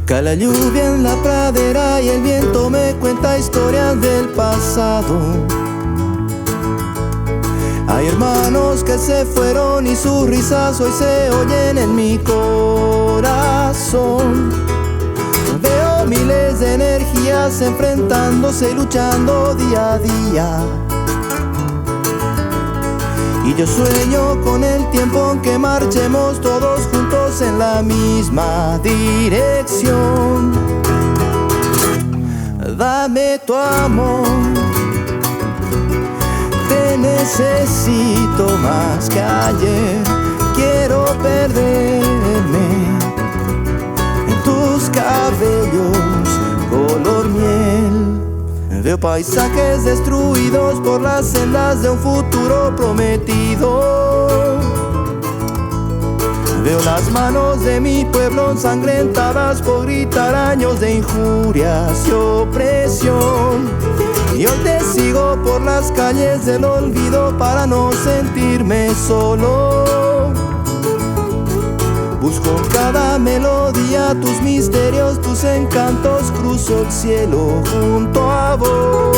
Cae la lluvia en la pradera y el viento me cuenta historias del pasado. Hay hermanos que se fueron y sus risas hoy se oyen en mi corazón. Veo miles de energías enfrentándose y luchando día a día. Y yo sueño con el tiempo en que marchemos todos juntos en la misma dirección. Dame tu amor, te necesito más que ayer. Quiero perderme en tus cabellos color miel. Veo paisajes destruidos por las sendas de un futuro prometido. Veo las manos de mi pueblo ensangrentadas por gritar años de injurias y opresión. Y hoy te sigo por las calles del olvido para no sentirme solo. Busco en cada melodía tus misterios, tus encantos, cruzo el cielo junto a vos.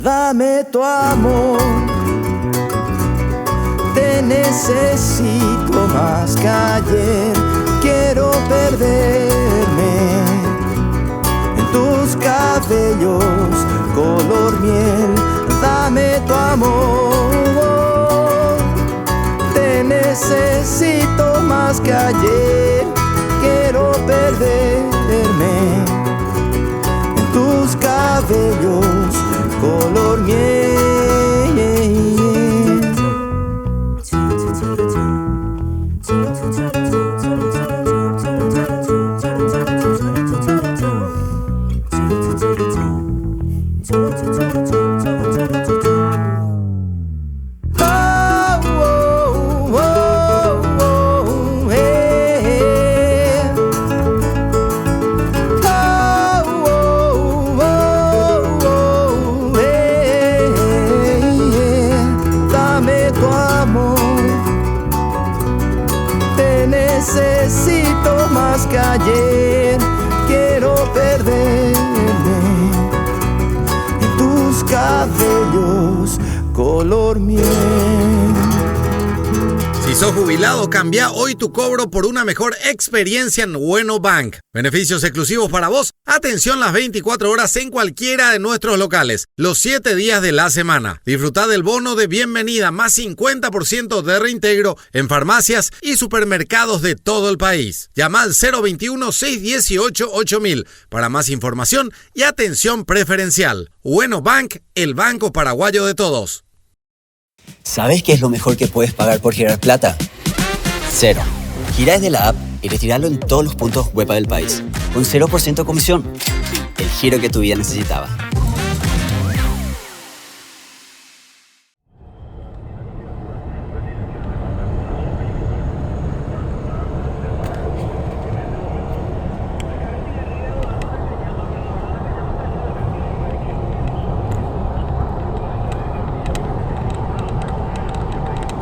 Dame tu amor, te necesito más que ayer. Quiero perderme en tus cabellos color miel. Dame tu amor, te necesito más que ayer. Quiero perderme en tus cabellos color miel. Necesito más que ayer. Quiero perderme en tus cabellos color miel. Si sos jubilado, cambia hoy tu cobro por una mejor experiencia en Bueno Bank. Beneficios exclusivos para vos. Atención las 24 horas en cualquiera de nuestros locales, los 7 días de la semana. Disfrutá del bono de bienvenida más 50% de reintegro en farmacias y supermercados de todo el país. Llama al 021-618-8000 para más información y atención preferencial. Bueno Bank, el banco paraguayo de todos. ¿Sabes qué es lo mejor que puedes pagar por girar plata? Cero. Gira desde la app y retirarlo en todos los puntos web del país, con 0% comisión. El giro que tu vida necesitaba.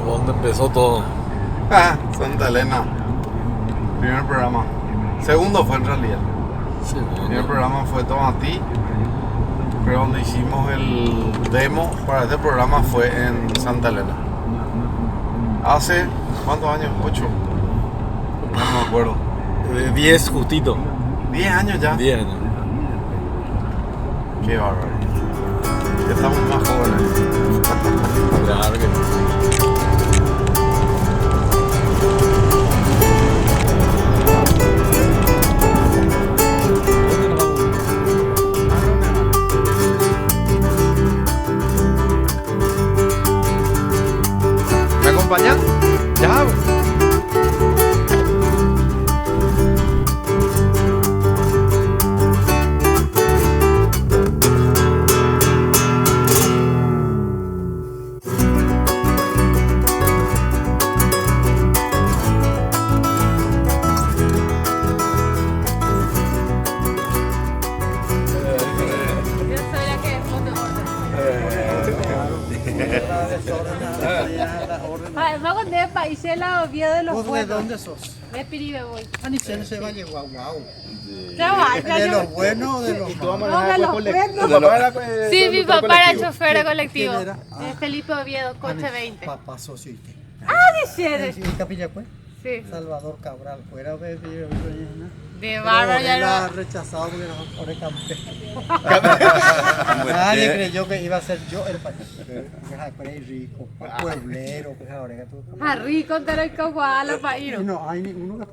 ¿Dónde empezó todo? Santa Elena. Primer programa. Segundo fue en realidad. Sí, El primer programa fue Tomatí. Pero donde hicimos el demo para este programa fue en Santa Elena. Hace, ¿cuántos años? 8. No me acuerdo. 10 justito. 10 años ya. 10 años. Qué bárbaro. Estamos más jóvenes. Claro que no. ¿Me acompañan? Ya. Isela Oviedo de los ¿Vos de Buenos. dónde sos? De Piribe voy. Anicel se Valle, guau. Ya va, ya ¿De yo- los buenos o de los malos? No, de los buenos. Sí, mi papá era chofer de colectivo. ¿Quién era? Felipe Oviedo, coche 20. Papá socio y qué. Dice. ¿En Capillacue? Sí. Salvador Cabral, fuera de De bárbaro, ya la no. rechazado porque era campestre. Nadie creyó que iba a ser yo el país. Porque es rico, pueblero, que ahora que tú. A rico te lo caguala pa' ir. Y no hay ninguno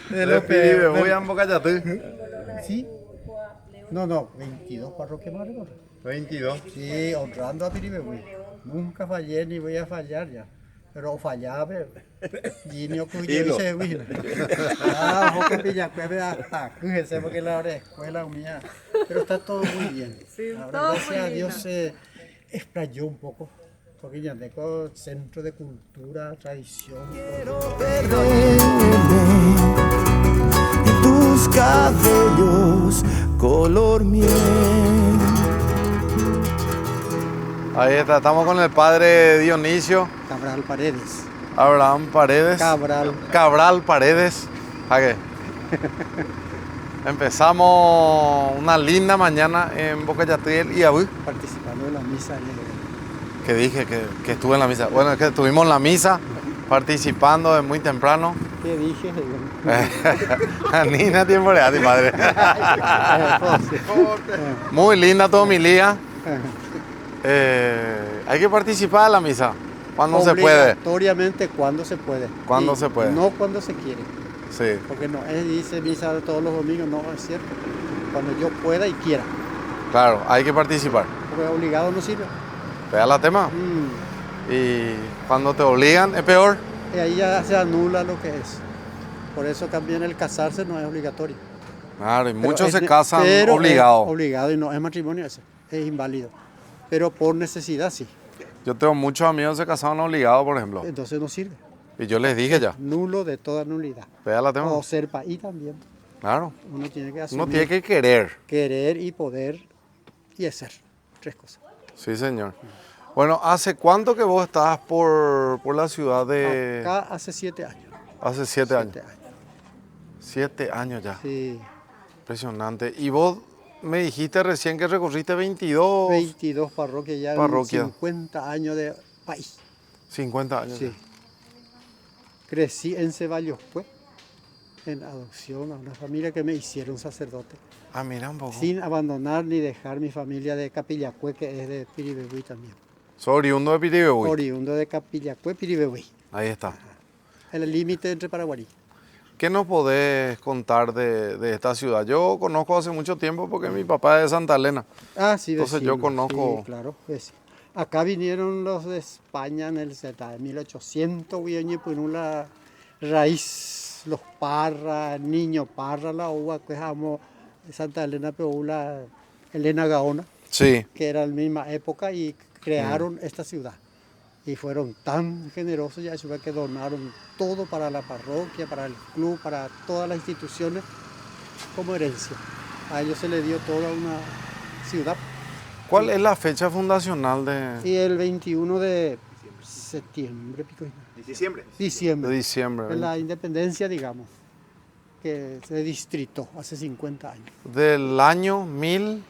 que. De Piribe, voy a Bocayatú. ¿Sí? No, 22 parroquias más recorrer. 22. Sí, honrando a Piribebuy. Nunca fallé ni voy a fallar ya. Pero fallaba, Ginio Cuyo dice, güey. Ojo que Pillacue hasta cújese porque la hora de escuela mía. Pero está todo muy bien. Sí, Ahora, todo gracias muy a lindo. Dios se explayó un poco. Porque Yandeco, centro de cultura, tradición. Quiero perderme en tus cabellos color miel. Ahí está, estamos con el padre Dionisio, Cabral Paredes. Abraham Paredes. Cabral Paredes. ¿A qué? Empezamos una linda mañana en Bocayatú y Abú. Participando de la misa. Que dije que estuve en la misa. Bueno, es que estuvimos en la misa participando de muy temprano. ¿Qué dije? Nina tiempo real, mi padre. Muy linda tu homilía. Hay que participar en la misa cuando se puede. Obligatoriamente cuando se puede. Cuando Y se puede. No cuando se quiere. Sí, Porque no dice misa de todos los domingos, no es cierto. Cuando yo pueda y quiera. claro, hay que participar. Porque obligado no sirve. Vea la tema. Y cuando te obligan es peor. Y ahí ya se anula lo que es. Por eso también el casarse no es obligatorio. Claro, y Pero muchos es se ne- casan pero es obligados. obligado y no es matrimonio ese. Es inválido. Pero por necesidad sí. Yo tengo muchos amigos que se casaron obligados, por ejemplo. Entonces no sirve. Y yo les dije ya. Nulo de toda nulidad. Vea la tema. O ser país también. Claro. Uno tiene que asumir. Uno tiene que querer. Querer y poder y hacer. 3 cosas. Sí, señor. Bueno, ¿hace cuánto que vos estás por la ciudad de...? Acá hace 7 años. Hace 7 años. 7 años. 7 años ya. Sí. Impresionante. Y vos me dijiste recién que recorriste 22... 22 parroquias ya. Parroquia. 50 años de país. 50 años. Sí. ya. Crecí en Ceballos, pues, en adopción a una familia que me hicieron sacerdote. Ah, mira un poco. Sin abandonar ni dejar mi familia de Capillacue, que es de Piribebuy también. Soy oriundo de Piribebuy. Oriundo de Capillacue, Piribebuy. Ahí está. El límite entre Paraguarí. ¿Qué nos podés contar de esta ciudad? Yo conozco hace mucho tiempo porque mi papá es de Santa Elena. Ah, sí, Entonces yo vecino, conozco- Sí, claro, vecino. Acá vinieron los de España en el 1800, y por una raíz, los Parra, Niño Parra, la uva que amo Santa Elena, pero la Elena Gaona, Sí. que era la misma época y crearon esta ciudad. Y fueron tan generosos ya que donaron todo para la parroquia, para el club, para todas las instituciones como herencia. A ellos se les dio toda una ciudad. ¿Cuál es la fecha fundacional de Y el 21 de septiembre, de diciembre, diciembre? de la independencia, digamos, que se distritó hace 50 años. Del año 1000.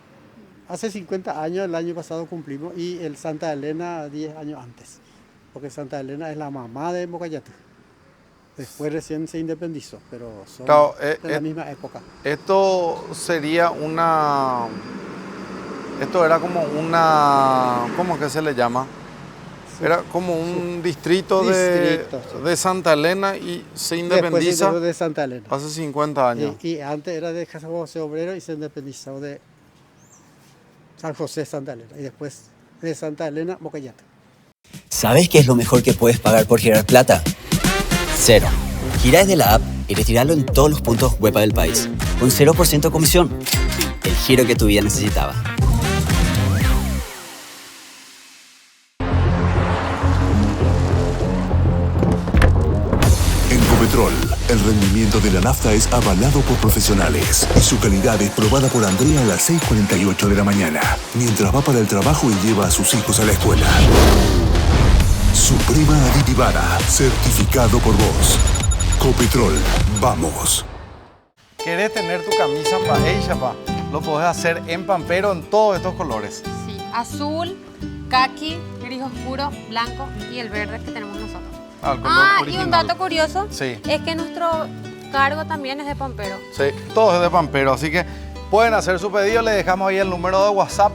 Hace 50 años, el año pasado cumplimos, y el Santa Elena 10 años antes, porque Santa Elena es la mamá de Bocayatú. Después recién se independizó, pero son Claro, de la misma época. Esto sería una... Esto era como una... ¿Cómo es que se le llama? Era como un distrito, Distrito, sí. de Santa Elena y se Después se independiza independizó de Santa Elena. hace 50 años. Y antes era de San José Obrero y se independizó de San José Santa Elena. Y después de Santa Elena, Bocayatú. ¿Sabes qué es lo mejor que puedes pagar por girar plata? Cero. Gira desde la app y retirarlo en todos los puntos Huepa del país. Con 0% comisión. El giro que tu vida necesitaba. En Copetrol, el rendimiento de la nafta es avalado por profesionales y su calidad es probada por Andrea a las 6:48 de la mañana, mientras va para el trabajo y lleva a sus hijos a la escuela. Suprema Aditivara, certificado por vos. Copetrol, vamos. ¿Querés tener tu camisa Baeisha, pa? Lo podés hacer en Pampero en todos estos colores. Sí, azul, caqui, gris oscuro, blanco y el verde que tenemos nosotros. El color Y original. un dato curioso Sí. es que nuestro cargo también es de Pampero. Sí, todo es de Pampero, así que pueden hacer su pedido, les dejamos ahí el número de WhatsApp.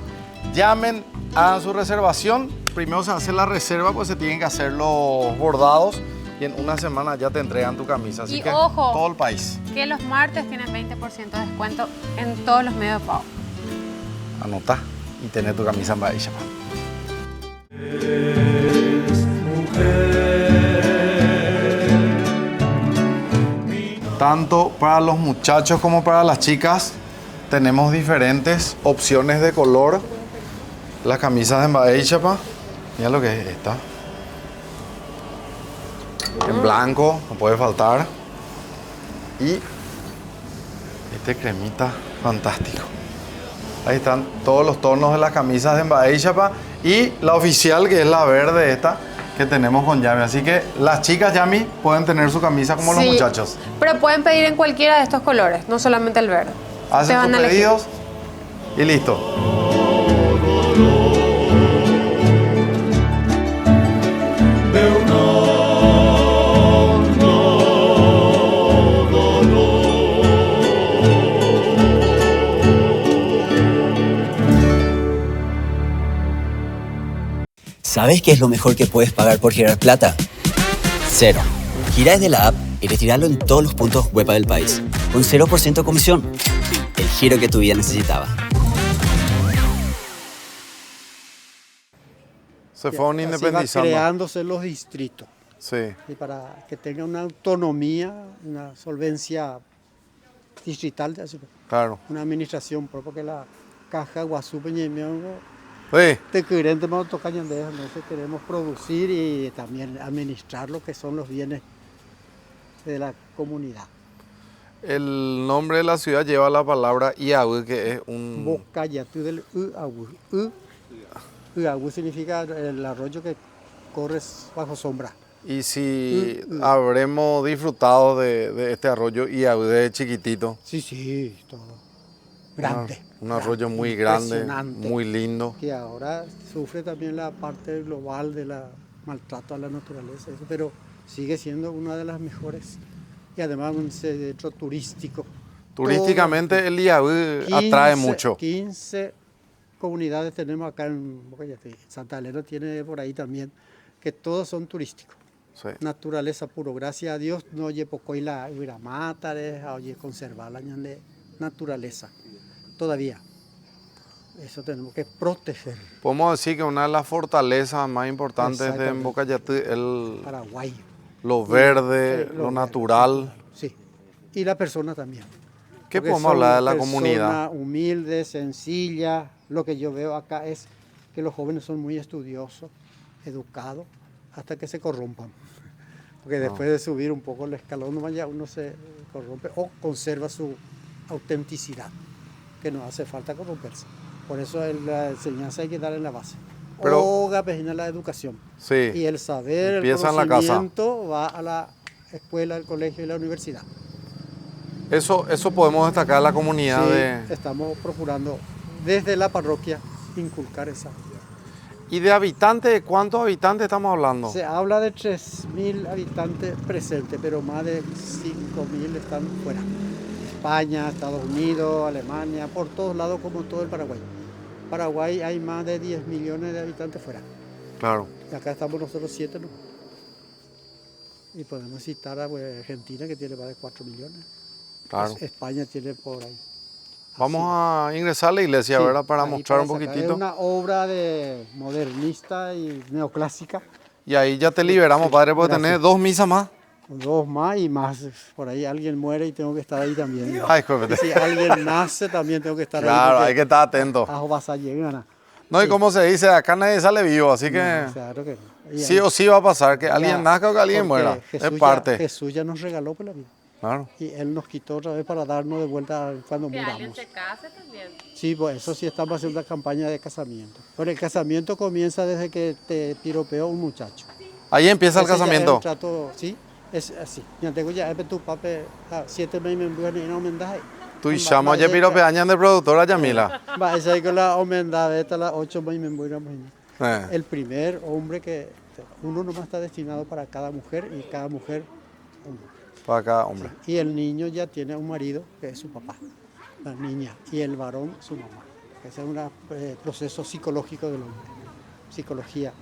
Llamen, hagan su reservación. Primero se hace la reserva, pues se tienen que hacer los bordados y en una semana ya te entregan tu camisa. Así Y que ojo, todo el país. que los martes tienen 20% de descuento en todos los medios de pago. Anota y tener tu camisa en Baeisha. Tanto para los muchachos como para las chicas tenemos diferentes opciones de color. Las camisas de Baeisha, mira lo que es esta. En blanco, no puede faltar. Y este cremita fantástico. Ahí están todos los tonos de las camisas de Baeisha y la oficial, que es la verde esta, que tenemos con Yami. Así que las chicas Yami pueden tener su camisa como los Sí, muchachos. pero pueden pedir en cualquiera de estos colores, no solamente el verde. Se Hacen van sus a elegir. pedidos y listo. ¿Sabes qué es lo mejor que puedes pagar por girar plata? Cero. Gira desde la app y retirarlo en todos los puntos web del país, con 0% comisión. El giro que tu vida necesitaba. Se fueron Así va independizando. creándose los distritos. Sí, Y para que tenga una autonomía, una solvencia distrital, claro. una administración propia, porque la caja Guasú Peñemiongo, Sí, te queremos nosotros queremos producir y también administrar lo que son los bienes de la comunidad. el nombre de la ciudad lleva la palabra Iaú, que es un... Bocayatú del Uahu. Uahu significa el arroyo que corre bajo sombra. Y si habremos disfrutado de este arroyo Iaú de chiquitito. Sí, todo. Grande. Un arroyo muy grande, impresionante, muy lindo. que ahora sufre también la parte global de la maltrato a la naturaleza, eso, pero sigue siendo una de las mejores y además un centro turístico. Turísticamente el Iaú atrae mucho. 15 comunidades tenemos acá en Bocayatí. Santa Elena tiene por ahí también, que todos son turísticos. Sí. Naturaleza puro, gracias a Dios, no oye poco y la mata, oye conservar la naturaleza. Todavía. Eso tenemos que proteger. Podemos decir que una de las fortalezas más importantes de Exactamente. Bocayatí es Paraguay. lo verde, Sí, lo verde, natural. Sí. Y la persona también. ¿Qué Porque podemos son hablar de la personas comunidad? humilde, sencilla. Lo que yo veo acá es que los jóvenes son muy estudiosos, educados, hasta que se corrompan. Porque después de subir un poco el escalón, ya uno se corrompe o conserva su autenticidad, que no hace falta corromperse. Por eso la enseñanza hay que dar en la base. Pero- Oga, pejina la educación. Sí. Y el saber, Empieza en el la casa. conocimiento va a la escuela, el colegio y la universidad. Eso podemos destacar en la comunidad Sí, estamos procurando desde la parroquia inculcar esa. ¿Y de habitantes? ¿De cuántos habitantes estamos hablando? Se habla de 3.000 habitantes presentes, pero más de 5.000 están fuera. España, Estados Unidos, Alemania, por todos lados como todo el Paraguay. Paraguay hay más de 10 millones de habitantes fuera. Claro. Y acá estamos nosotros 7, ¿no? Y podemos citar a Argentina, que tiene más de 4 millones. Claro. España tiene por ahí. Vamos a ingresar a la iglesia, Sí, ¿verdad? Para ahí mostrar un sacar. poquitito. Es una obra de modernista y neoclásica. Y ahí ya te liberamos, padre, porque Gracias. tenés 2 misas más. 2 más y más. Por ahí alguien muere y tengo que estar ahí también. Ay, joder. Si alguien nace también tengo que estar Claro, ahí. hay que estar atento. Ajo vas a llegar. No, y como se dice, acá nadie sale vivo, así que Claro que no. Y sí o sí va a pasar, que ya, alguien nazca o que alguien porque muera. Jesús Es ya- parte. Jesús ya nos regaló por la vida. Claro. Y Él nos quitó otra vez para darnos de vuelta cuando Que alguien muramos. se case también. Sí, pues eso sí estamos haciendo la campaña de casamiento. Pero el casamiento comienza desde que te piropeó un muchacho. Ahí empieza el Ese ya es casamiento. un trato, sí, es así. Ya tengo ya tu pape, 7 meses me envían y no me das. Tú llamo ya piro peañan de productora Yamila. Va, esa es con la humedad, esta la 8 meses me envían. El primer hombre que uno nomás está destinado para cada mujer y cada mujer hombre. Para cada hombre. Y el niño ya tiene un marido que es su papá, la niña, y el varón su mamá. Ese es un proceso psicológico del hombre, psicología.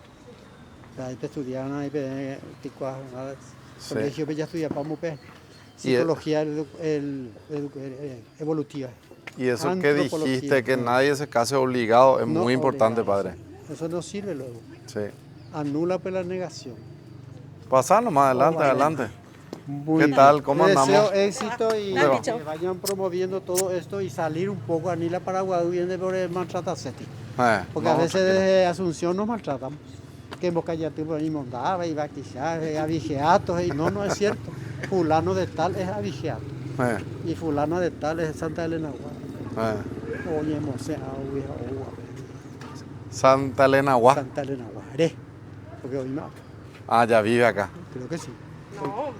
Ahí te estudian, ahí te colegio, ya estudian para mujer. Psicología evolutiva. Y eso que dijiste, que nadie se case obligado, es No muy importante, obligado, padre. sí. Eso no sirve luego. Sí. Anula pues la negación. Pasá nomás, adelante, vale. adelante. Muy ¿Qué tal? bien. ¿Cómo Les andamos? deseo éxito y Luego. que vayan promoviendo todo esto y salir un poco. Anila Paraguay viene por el maltratarse. Porque a veces desde Asunción nos maltratamos. Que en Boca ya tuvo inmundaba y vaquillar, abigeatos. Y no es cierto. Fulano de tal es abigeato. Y fulano de tal es Santa Elena Guá. Oye, Mose, Santa Elena Guá. Santa Elena Guaré. Porque hoy no. Ah, ya vive acá. Creo que sí. No,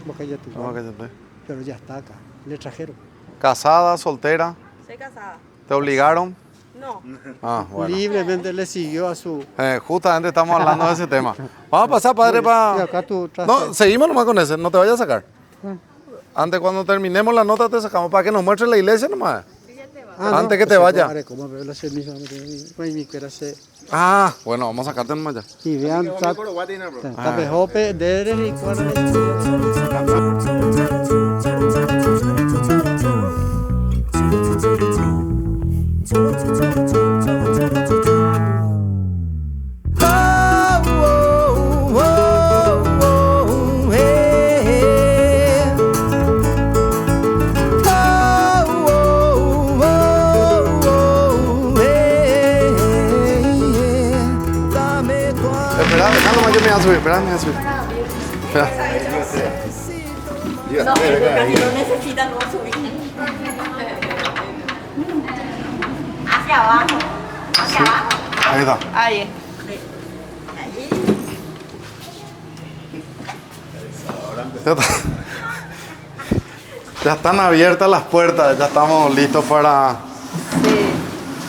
Boca ya te. ¿Cómo que se te- Pero ya está acá. Le trajeron. ¿Casada, soltera? Soy casada. ¿Te obligaron? No. Ah, bueno. Libremente le siguió a su. Justamente estamos hablando de ese tema. Vamos a pasar, padre, Y para... acá tu No, seguimos nomás con ese, no te vayas a sacar. Antes, cuando terminemos la nota, te sacamos para que nos muestre la iglesia nomás. Antes que te vaya. ¿Cómo veo la ceniza? Mi quiera se. Ah, bueno, vamos a sacarte nomás ya. Y vean, tapejope, deres y Espera, déjalo más, yo me voy a subir, espera, me voy a subir. Espera. No, casi no necesitan no subir. Hacia abajo. Hacia abajo. Ahí está. Ahí. Ya está. Ya están abiertas las puertas, ya estamos listos para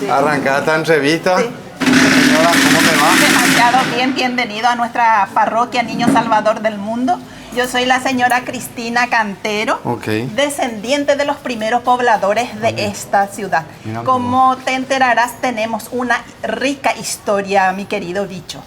arrancar esta entrevista. Señora, ¿cómo te va? Demasiado bien, bienvenido a nuestra parroquia Niño Salvador del Mundo. Yo soy la señora Cristina Cantero, descendiente de los primeros pobladores de esta ciudad. Mira, como te enterarás, tenemos una rica historia, mi querido bicho.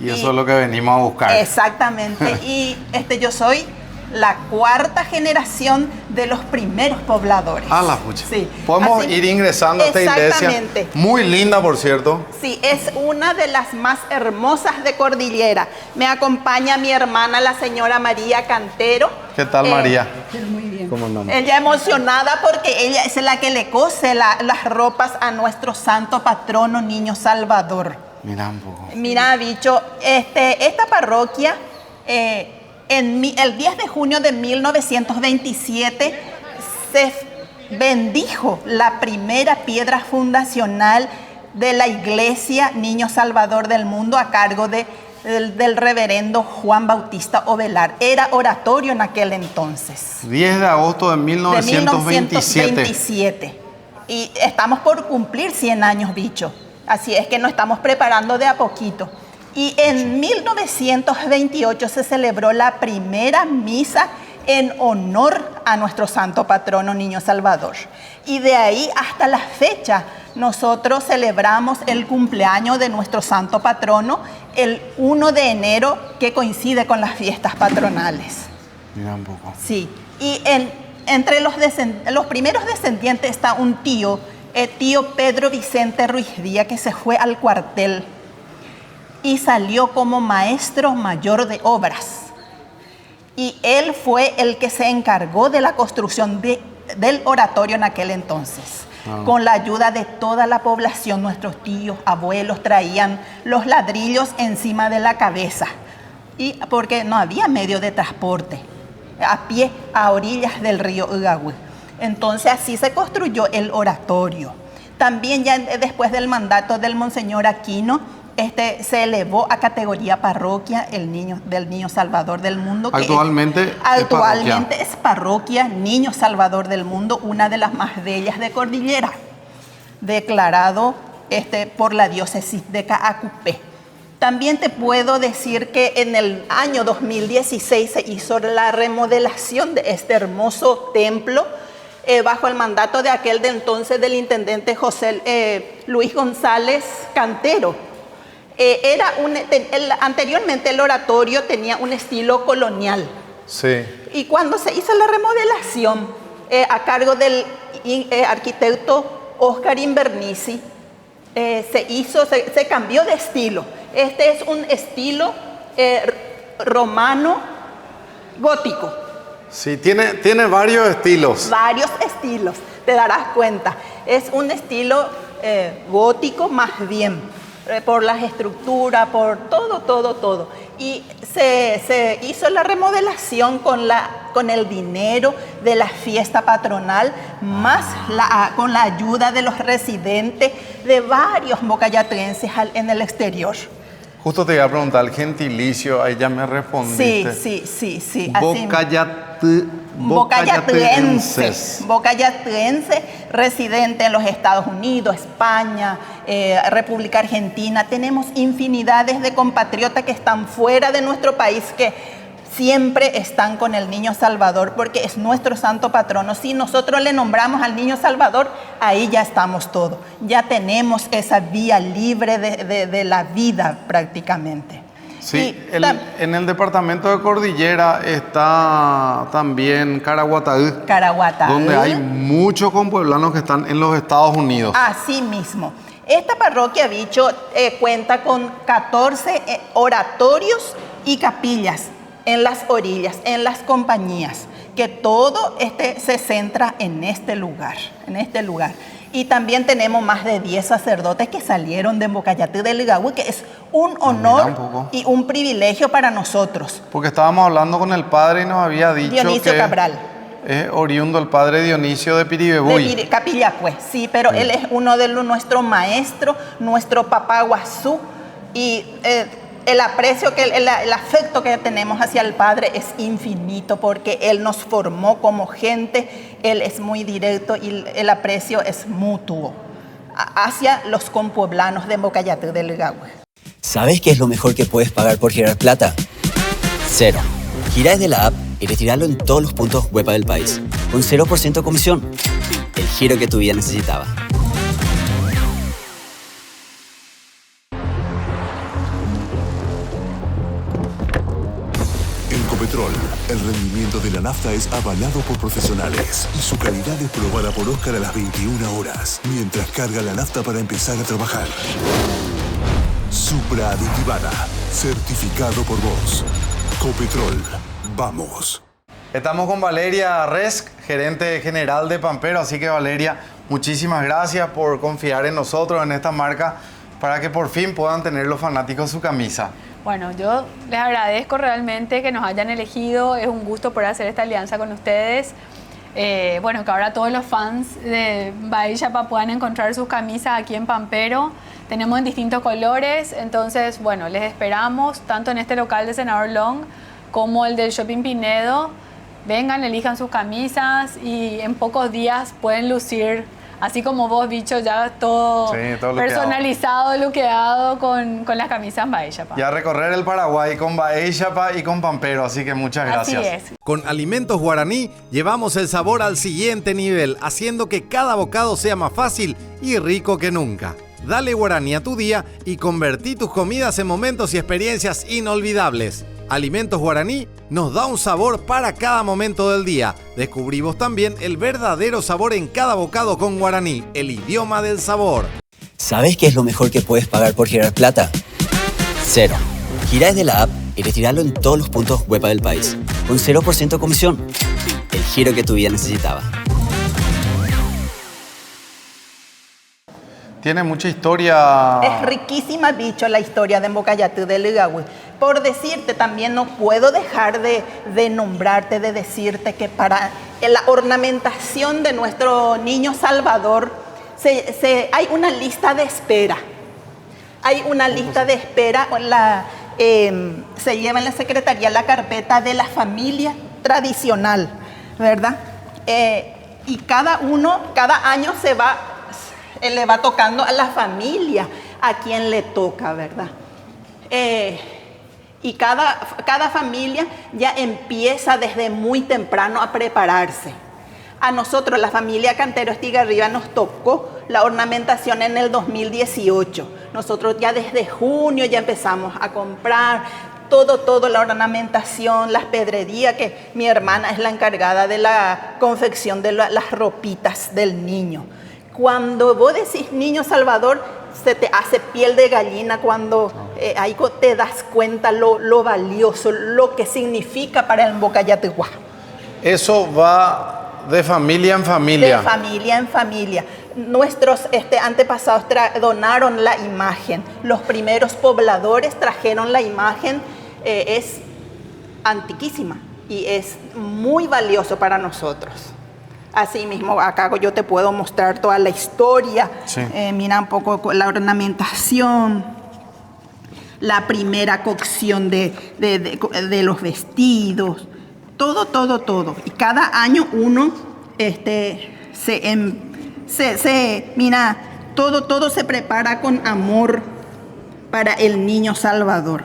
Y eso es lo que venimos a buscar. Exactamente. Y yo soy la cuarta generación de los primeros pobladores. Ah, la pucha. Sí. Podemos Así- ir ingresando a esta iglesia. Exactamente. Muy linda, por cierto. Sí, es una de las más hermosas de Cordillera. Me acompaña mi hermana, la señora María Cantero. ¿Qué tal, María? Muy bien. ¿Cómo andamos? Ella emocionada porque ella es la que le cose las ropas a nuestro santo patrono Niño Salvador. Mira un poco. Mira, bicho, esta parroquia, el 10 de junio de 1927 se bendijo la primera piedra fundacional de la iglesia Niño Salvador del Mundo a cargo del reverendo Juan Bautista Ovelar. Era oratorio en aquel entonces. 10 de agosto de 1927. 1927. Y estamos por cumplir 100 años, bicho. Así es que nos estamos preparando de a poquito. Y en 1928 se celebró la primera misa en honor a nuestro santo patrono Niño Salvador. Y de ahí hasta la fecha nosotros celebramos el cumpleaños de nuestro santo patrono el 1 de enero, que coincide con las fiestas patronales. Mira un poco. Sí, y entre los primeros descendientes está un tío Pedro Vicente Ruiz Díaz, que se fue al cuartel y salió como maestro mayor de obras. Y él fue el que se encargó de la construcción del oratorio en aquel entonces. Con la ayuda de toda la población, nuestros tíos, abuelos traían los ladrillos encima de la cabeza. Y porque no había medio de transporte, a pie a orillas del río Ugahui. Entonces así se construyó el oratorio. También ya después del mandato del Monseñor Aquino, se elevó a categoría parroquia del Niño Salvador del Mundo. Que Actualmente es parroquia Niño Salvador del Mundo, una de las más bellas de Cordillera, declarado por la diócesis de Caacupé. También te puedo decir que en el año 2016 se hizo la remodelación de este hermoso templo bajo el mandato de aquel de entonces del intendente Luis González Cantero. Anteriormente el oratorio tenía un estilo colonial. Sí. Y cuando se hizo la remodelación a cargo del arquitecto Oscar Invernici, se cambió de estilo. Este es un estilo romano gótico. Sí, tiene varios estilos. Varios estilos, te darás cuenta. Es un estilo gótico más bien, por las estructuras, por todo. Y se hizo la remodelación con el dinero de la fiesta patronal, más con la ayuda de los residentes de varios bocayatrenses en el exterior. Justo te iba a preguntar el gentilicio, ahí ya me respondiste. Sí. Bocayatrense, residente en los Estados Unidos, España, República Argentina. Tenemos infinidades de compatriotas que están fuera de nuestro país, que siempre están con el Niño Salvador porque es nuestro santo patrono. Si nosotros le nombramos al Niño Salvador, ahí ya estamos todos. Ya tenemos esa vía libre de la vida prácticamente. Sí, en el departamento de Cordillera está también Caraguatá, donde hay muchos compueblanos que están en los Estados Unidos. Así mismo. Esta parroquia, Bicho, cuenta con 14 oratorios y capillas en las orillas, en las compañías, que todo se centra en este lugar. Y también tenemos más de 10 sacerdotes que salieron de Bocayatú del Ligahue, que es un honor y un privilegio para nosotros. Porque estábamos hablando con el padre y nos había dicho Dionisio Cabral. Es oriundo el padre Dionisio de Piribebuy. De Capillacue, sí, pero él es uno de nuestros maestros, nuestro papá Guazú, y el aprecio, el afecto que tenemos hacia el Padre es infinito porque Él nos formó como gente, Él es muy directo y el aprecio es mutuo hacia los compueblanos de Bocayatú del Ligahue. ¿Sabes qué es lo mejor que puedes pagar por girar plata? Cero. Gira desde la app y retirarlo en todos los puntos web del país, con 0% comisión. El giro que tu vida necesitaba. Ecopetrol, el rendimiento de la nafta es avalado por profesionales y su calidad es probada por Oscar a las 21 horas, mientras carga la nafta para empezar a trabajar. Supra aditivada, certificado por vos. Ecopetrol, vamos. Estamos con Valeria Resk, gerente general de Pampero, así que Valeria, muchísimas gracias por confiar en nosotros, en esta marca, para que por fin puedan tener los fanáticos su camisa. Bueno, yo les agradezco realmente que nos hayan elegido, es un gusto poder hacer esta alianza con ustedes. Bueno, que ahora todos los fans de Bahía Yapa puedan encontrar sus camisas aquí en Pampero. Tenemos en distintos colores, entonces, bueno, les esperamos tanto en este local de Senador Long como el del Shopping Pinedo. Vengan, elijan sus camisas y en pocos días pueden lucir, así como vos, Bicho, ya todo personalizado, luqueado con las camisas Bahía Yapa. Y a recorrer el Paraguay con Bahía Yapa y con Pampero, así que muchas gracias. Así es. Con Alimentos Guaraní llevamos el sabor al siguiente nivel, haciendo que cada bocado sea más fácil y rico que nunca. Dale Guaraní a tu día y convertí tus comidas en momentos y experiencias inolvidables. Alimentos Guaraní nos da un sabor para cada momento del día. Descubrimos también el verdadero sabor en cada bocado con Guaraní, el idioma del sabor. ¿Sabes qué es lo mejor que puedes pagar por girar plata? Cero. Gira desde la app y retirarlo en todos los puntos web del país, con 0% comisión. El giro que tu vida necesitaba. Tiene mucha historia. Es riquísima, Bicho, la historia de Bocayatú del Ligahue. Por decirte, también no puedo dejar de nombrarte, de decirte que para la ornamentación de nuestro Niño Salvador hay una lista de espera. Hay una lista de espera, se lleva en la Secretaría la carpeta de la familia tradicional, ¿verdad? Y cada año le va tocando a la familia a quien le toca, ¿verdad? Y cada familia ya empieza desde muy temprano a prepararse. A nosotros, la familia Cantero Estigarribia, nos tocó la ornamentación en el 2018. Nosotros ya desde junio ya empezamos a comprar todo, la ornamentación, las pedrerías, que mi hermana es la encargada de la confección de las ropitas del niño. Cuando vos decís Niño Salvador, se te hace piel de gallina cuando ahí te das cuenta lo valioso, lo que significa para el Bocayateguá. Eso va de familia en familia. De familia en familia. Nuestros antepasados donaron la imagen. Los primeros pobladores trajeron la imagen. Es antiquísima y es muy valioso para nosotros. Así mismo, acá yo te puedo mostrar toda la historia. Sí. Mira un poco la ornamentación, la primera cocción de los vestidos, todo. Y cada año uno mira, todo se prepara con amor para el Niño Salvador.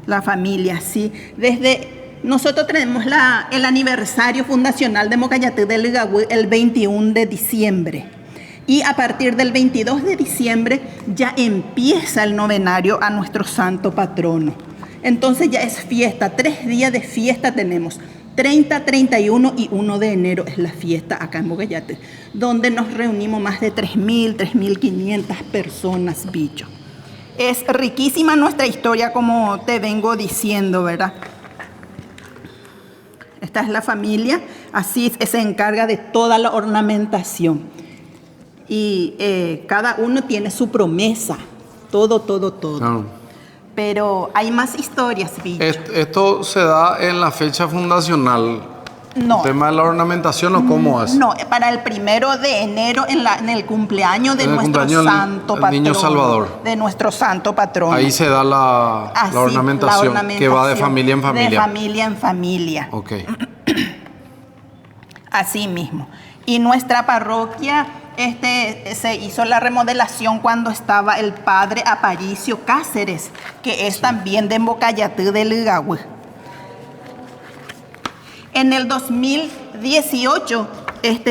La familia, sí. Nosotros tenemos el aniversario fundacional de Mocayatú del Ligagüí el 21 de diciembre. Y a partir del 22 de diciembre ya empieza el novenario a nuestro santo patrono. Entonces ya es fiesta, 3 días de fiesta tenemos. 30, 31 y 1 de enero es la fiesta acá en Mocayatú, donde nos reunimos más de 3.000, 3.500 personas, bicho. Es riquísima nuestra historia, como te vengo diciendo, ¿verdad? Esta es la familia, así se encarga de toda la ornamentación. Y cada uno tiene su promesa, todo. Claro. Pero hay más historias, bicho. ¿Esto se da en la fecha fundacional? No. ¿El tema de la ornamentación o cómo es? No, para el 1 de enero, en el cumpleaños de nuestro santo patrono. Niño Salvador. De nuestro santo patrono. Ahí se da la ornamentación, que va de familia en familia. De familia en familia. Ok. Así mismo. Y nuestra parroquia se hizo la remodelación cuando estaba el padre Aparicio Cáceres, que es también de Mocayatú del Ligagüí. En el 2018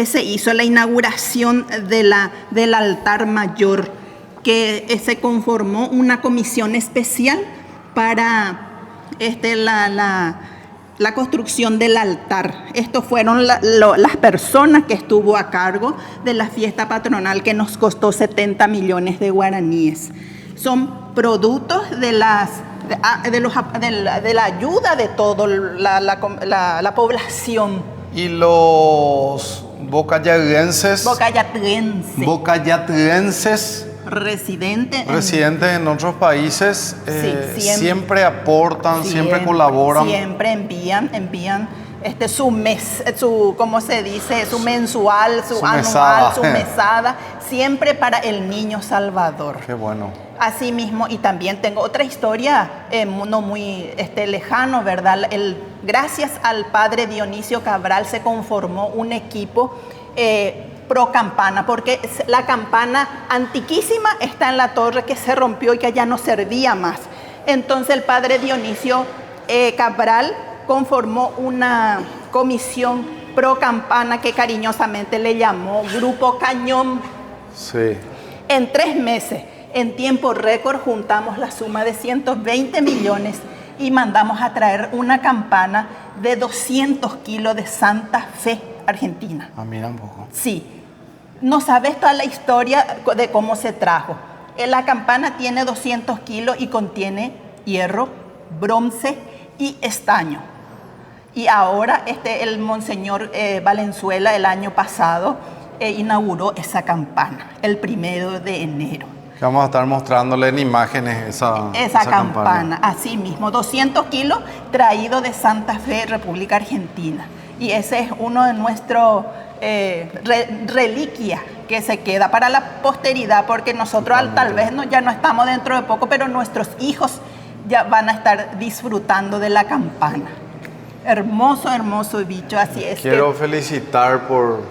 se hizo la inauguración del altar mayor, que se conformó una comisión especial para la construcción del altar. Estos fueron las personas que estuvo a cargo de la fiesta patronal, que nos costó 70 millones de guaraníes. Son productos de la ayuda de toda la población. ¿Y los bocayatuenses residentes en otros países siempre aportan, siempre colaboran? Siempre envían ¿cómo se dice? Su mensual, su anual, mesada. su mesada, siempre para el Niño Salvador. Qué bueno. Así mismo, y también tengo otra historia, no muy lejano, ¿verdad? Gracias al padre Dionisio Cabral se conformó un equipo pro campana, porque la campana antiquísima está en la torre que se rompió y que ya no servía más. Entonces el padre Dionisio Cabral conformó una comisión pro campana que cariñosamente le llamó Grupo Cañón. Sí. En 3 meses, en tiempo récord, juntamos la suma de 120 millones y mandamos a traer una campana de 200 kilos de Santa Fe, Argentina. Ah, mira un poco. Sí. No sabes toda la historia de cómo se trajo. La campana tiene 200 kilos y contiene hierro, bronce y estaño. Y ahora el monseñor Valenzuela el año pasado inauguró esa campana, el 1 de enero. Vamos a estar mostrándole en imágenes esa campana. Así mismo, 200 kilos traído de Santa Fe, República Argentina. Y ese es uno de nuestros reliquia que se queda para la posteridad, porque nosotros tal vez ya no estamos dentro de poco, pero nuestros hijos ya van a estar disfrutando de la campana. Hermoso, hermoso bicho, así es. Quiero felicitar por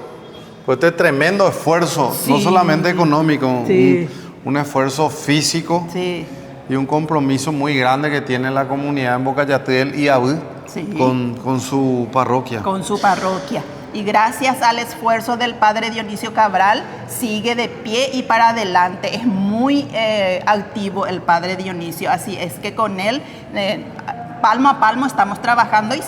este tremendo esfuerzo, Sí. no solamente económico, Sí. un esfuerzo físico Sí. y un compromiso muy grande que tiene la comunidad en Bocayatí del IAB Sí. con su parroquia. Con su parroquia. Y gracias al esfuerzo del padre Dionisio Cabral, sigue de pie y para adelante. Es muy activo el padre Dionisio, así es que con él, palmo a palmo, estamos trabajando y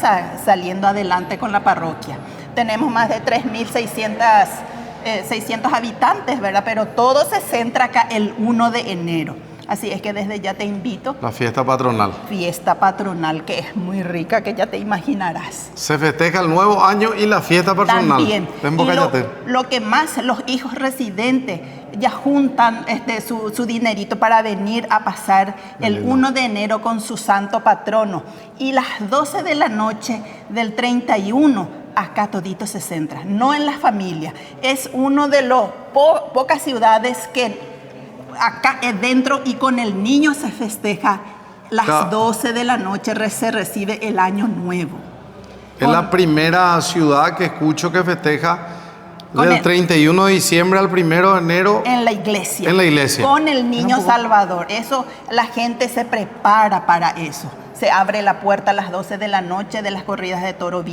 saliendo adelante con la parroquia. Tenemos más de 3.600 habitantes, ¿verdad? Pero todo se centra acá el 1 de enero. Así es que desde ya te invito. La fiesta patronal. Fiesta patronal, que es muy rica, que ya te imaginarás. Se festeja el nuevo año y la fiesta patronal. También. En Y Bocayatí. lo que más, los hijos residentes ya juntan su dinerito para venir a pasar el 1 de enero con su santo patrono. Y las 12 de la noche del 31, acá todito se centra, no en la familia. Es uno de los pocas ciudades que acá dentro y con el niño se festeja las 12 de la noche, se recibe el año nuevo. Es la primera ciudad que escucho que festeja Con del el- 31 de diciembre al 1 de enero. En la iglesia. En la iglesia. Con el niño Salvador. Eso, la gente se prepara para eso. Se abre la puerta a las 12 de la noche de las corridas de toro,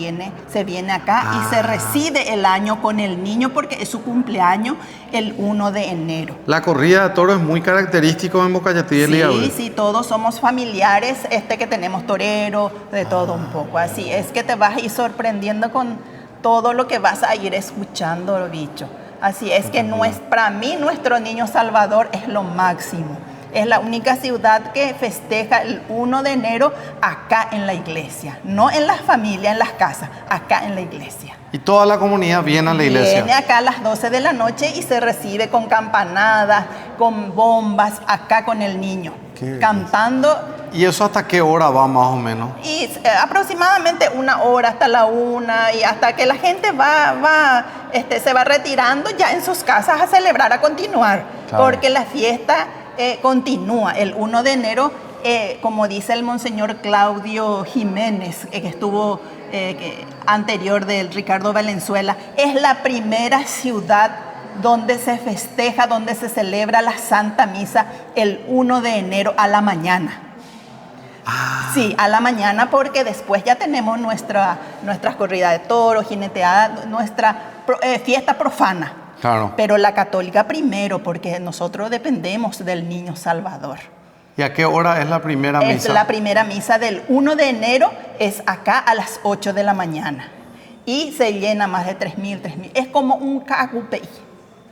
se viene acá y se recibe el año con el niño porque es su cumpleaños el 1 de enero. La corrida de toro es muy característico en Bocayatí del IAB. Sí, sí, todos somos familiares, que tenemos torero, de todo un poco. Así es que te vas a ir sorprendiendo con todo lo que vas a ir escuchando, bicho. Así es que para mí nuestro niño Salvador es lo máximo. Es la única ciudad que festeja el 1 de enero acá en la iglesia. No en las familias, en las casas, acá en la iglesia. Y toda la comunidad viene a la iglesia. Viene acá a las 12 de la noche y se recibe con campanadas, con bombas, acá con el niño, cantando. ¿Y eso hasta qué hora va más o menos? Y aproximadamente 1 hora, hasta la 1, y hasta que la gente se va retirando ya en sus casas a celebrar, a continuar. Claro. Porque la fiesta continúa. El 1 de enero, como dice el monseñor Claudio Jiménez, que estuvo anterior del Ricardo Valenzuela, es la primera ciudad donde se festeja, donde se celebra la Santa Misa el 1 de enero a la mañana. Sí, a la mañana, porque después ya tenemos nuestras corridas de toros, jineteada, nuestra fiesta profana. Claro. Pero la católica primero, porque nosotros dependemos del niño Salvador. ¿Y a qué hora es la primera misa? Es la primera misa del 1 de enero, es acá a las 8 de la mañana. Y se llena más de 3.000. Es como un cagupey.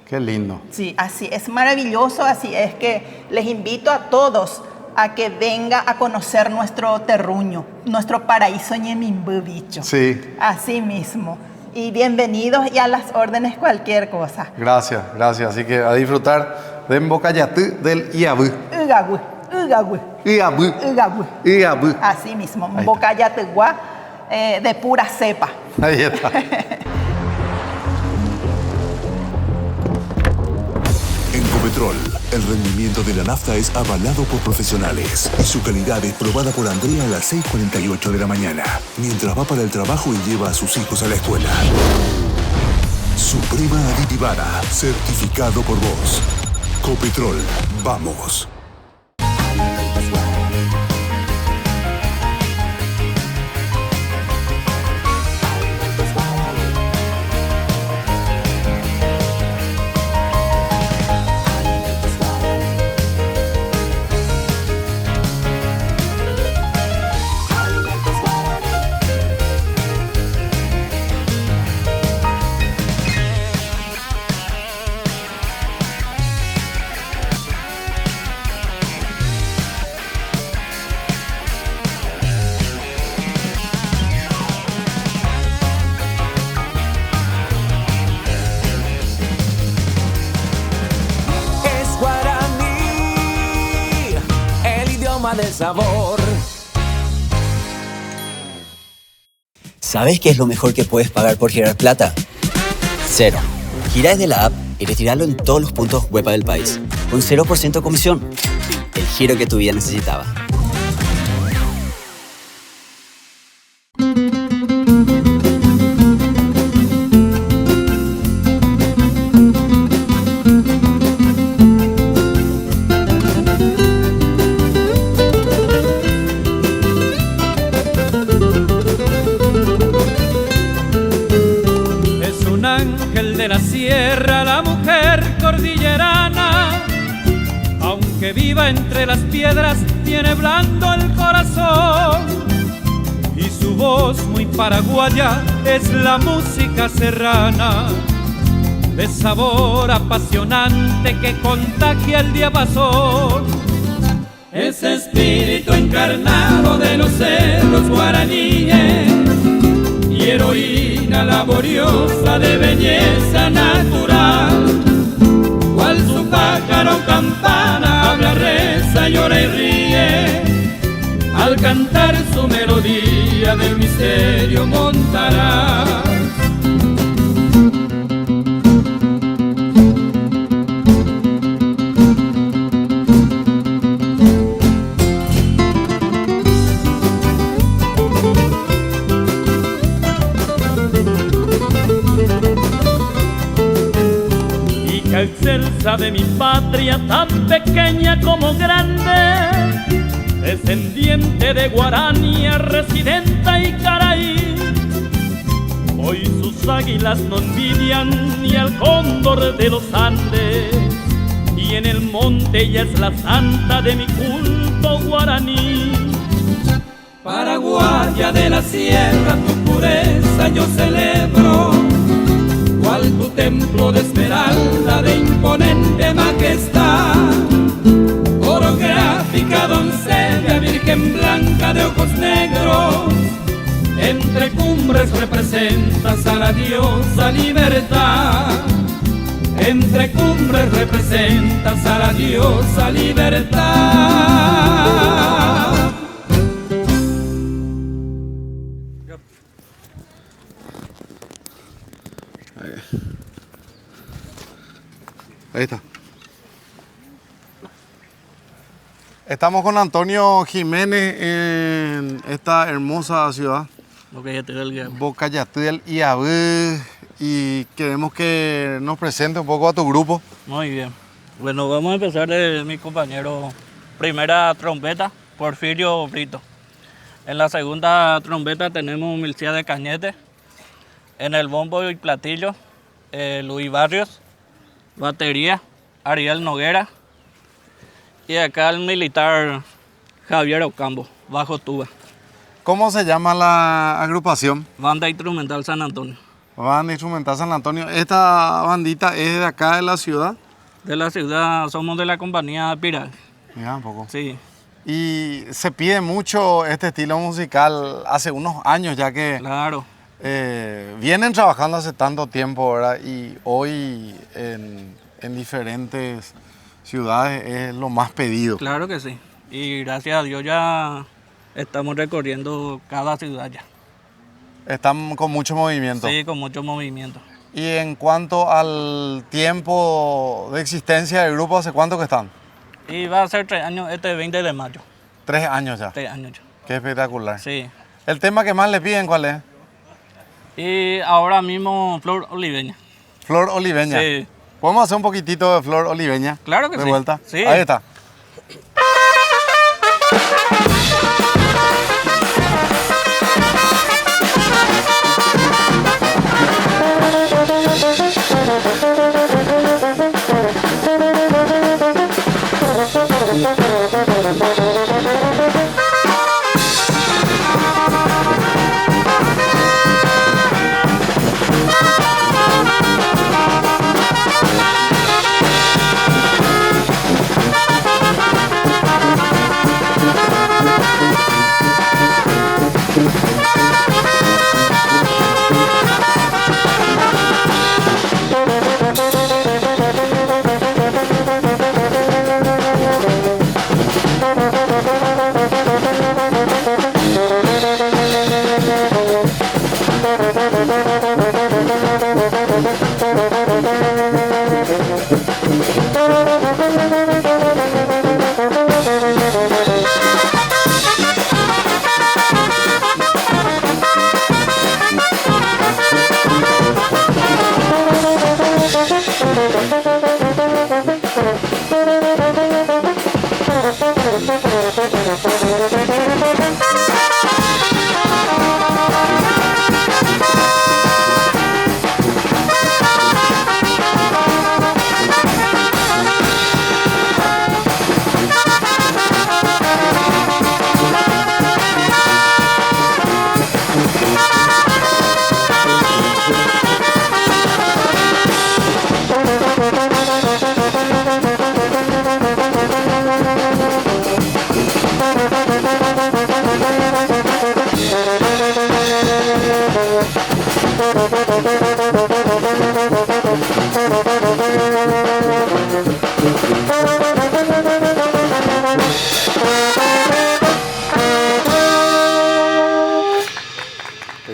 Qué lindo. Sí, así es maravilloso, así es que les invito a todos a que venga a conocer nuestro terruño, nuestro paraíso Ñemimbu, bicho. Sí. Así mismo. Y bienvenidos y a las órdenes cualquier cosa. Gracias, gracias. Así que a disfrutar de Bocayatí del IAB. Ugagüe, ugagüe, IAB. ugagüe. IAB. Así mismo, Ahí Bocayateguá de pura cepa. Ahí está. En Copetrol, el rendimiento de la nafta es avalado por profesionales y su calidad es probada por Andrea a las 6:48 de la mañana, mientras va para el trabajo y lleva a sus hijos a la escuela. Suprema Aditivara, certificado por vos. Copetrol, vamos. Es guaraní, el idioma del sabor. ¿Sabes qué es lo mejor que puedes pagar por Girar Plata? Cero. Gira desde la app y retiralo en todos los puntos Huepa del país. Con 0% comisión. El giro que tu vida necesitaba. De la sierra, la mujer cordillerana, aunque viva entre las piedras, tiene blando el corazón, y su voz muy paraguaya es la música serrana, de sabor apasionante que contagia el diapasón. Ese espíritu encarnado de los cerros guaraníes y heroína laboriosa de belleza natural, cual su pájaro campana habla, reza, llora y ríe, al cantar su melodía del misterio montará. Excelsa de mi patria, tan pequeña como grande, descendiente de Guarania, residenta y Caraí. Hoy sus águilas no envidian ni al cóndor de los Andes, y en el monte ella es la santa de mi culto guaraní. Paraguaya de la sierra, tu pureza yo celebro, cual tu templo de esmeralda de imponente majestad, orográfica doncella, virgen blanca de ojos negros, entre cumbres representas a la diosa libertad, entre cumbres representas a la diosa libertad. Ahí está. Estamos con Antonio Jiménez en esta hermosa ciudad, Bocayatú del Iabú, y queremos que nos presente un poco a tu grupo. Muy bien. Bueno, vamos a empezar de mi compañero. Primera trompeta, Porfirio Brito. En la segunda trompeta tenemos Milcía de Cañete. En el bombo y platillo, Luis Barrios. Batería, Ariel Noguera. Y acá el militar Javier Ocampo, bajo tuba. ¿Cómo se llama la agrupación? Banda Instrumental San Antonio. Banda Instrumental San Antonio. ¿Esta bandita es de acá de la ciudad? De la ciudad, somos de la compañía Piral. Mira un poco. Sí. Y se pide mucho este estilo musical hace unos años ya que... Claro. Vienen trabajando hace tanto tiempo, ¿verdad? Y hoy en diferentes ciudades es lo más pedido. Claro que sí. Y gracias a Dios ya estamos recorriendo cada ciudad ya. Están con mucho movimiento. Sí, con mucho movimiento. Y en cuanto al tiempo de existencia del grupo, ¿hace cuánto que están? Y va a ser 3 años, este 20 de mayo. 3 años ya. 3 años ya. Qué espectacular. Sí. ¿El tema que más le piden cuál es? Y ahora mismo Flor Oliveña. Flor Oliveña. Sí. ¿Podemos hacer un poquitito de Flor Oliveña? Claro que sí. De vuelta. Sí. Ahí está.